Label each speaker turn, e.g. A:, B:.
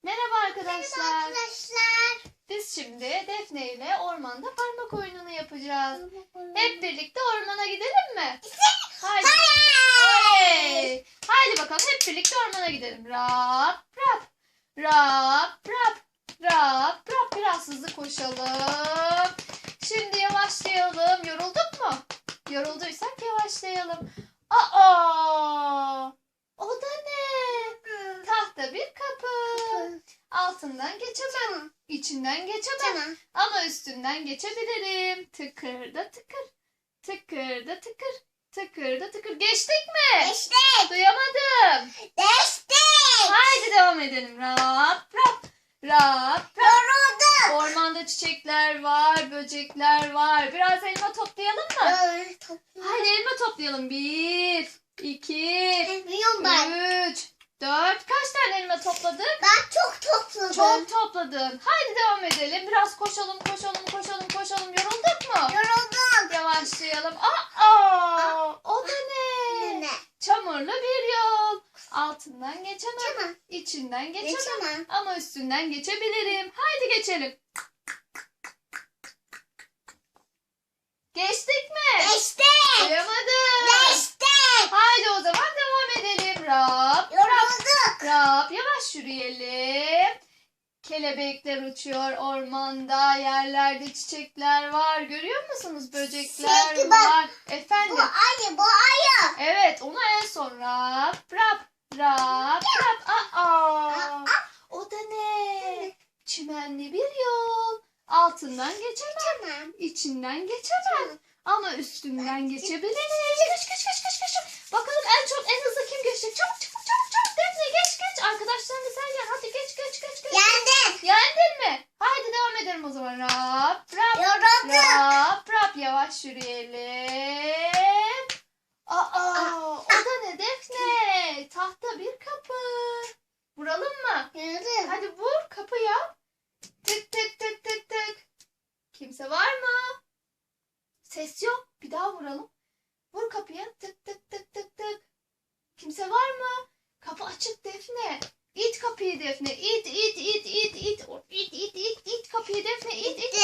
A: Merhaba arkadaşlar.
B: Merhaba arkadaşlar.
A: Biz şimdi Defneyle ormanda parmak oyununu yapacağız. Hep birlikte ormana gidelim mi? Haydi. Oley! Haydi bakalım hep birlikte ormana gidelim. Rap rap. Rap rap. Rap rap. Biraz hızlı koşalım. Şimdi yavaşlayalım. Yorulduk mu? Yorulduysak yavaşlayalım. Aa! O da ne? Tahta bir kapı. Altından geçemem. İçinden geçemem.
B: Tamam.
A: Ama üstünden geçebilirim. Tıkır da tıkır. Tıkır da tıkır. Tıkır da tıkır. Geçtik mi?
B: Geçtik.
A: Duyamadım.
B: Geçtik.
A: Haydi devam edelim. Rap rap. Rap rap.
B: Yorulduk.
A: Ormanda çiçekler var, böcekler var. Biraz elma toplayalım mı? Haydi elma toplayalım. 1, 2,
B: Biliyorum ben.
A: 3, 4. Kaç tane elma topladık?
B: Ben çok topladım.
A: Çok topladın. Haydi devam edelim. Biraz koşalım, koşalım, koşalım, koşalım. Yorulduk mu?
B: Yorulduk.
A: Yavaşlayalım. Aa, o da ne?
B: Ne?
A: Çamurlu bir yol. Altından geçemem.
B: Tamam.
A: İçinden geçemem.
B: Geçemem.
A: Ama üstünden geçebilirim. Haydi geçelim. Geçtik mi?
B: Geçtik.
A: Duyamadım.
B: Geçtik.
A: Haydi o zaman devam edelim. Rap.
B: Yorulduk.
A: Rap. Yavaş yürüyelim. Kelebekler uçuyor ormanda. Yerlerde çiçekler var. Görüyor musunuz? Böcekler
B: Sevgi bak.
A: var.
B: Bu
A: Efendim.
B: ayı, bu ayı.
A: Evet, onu en son rap rap rap rap. Aa, o da ne? Çimenli bir yol. Altından geçemem.
B: Tamam.
A: İçinden geçemem. Ama üstünden geçebilirim. Geç. Bakalım en hızlı kim geçecek? Çabuk. Defne geç. Arkadaşlarını sen yen. Hadi geç.
B: Yendim.
A: Yendin mi? Haydi devam edelim o zaman. Rap rap.
B: Yorulduk.
A: Rap yavaş yürüyelim. Aa, o da ne Defne? Tahta bir kapı. Vuralım mı?
B: Yorulduk.
A: Hadi vur kapıya. Tık. Kimse var mı? Ses yok. Bir daha vuralım. Vur kapıya. Tık. Kimse var mı? Kapı açık Defne. İt kapıyı Defne. İt kapıyı Defne. İt.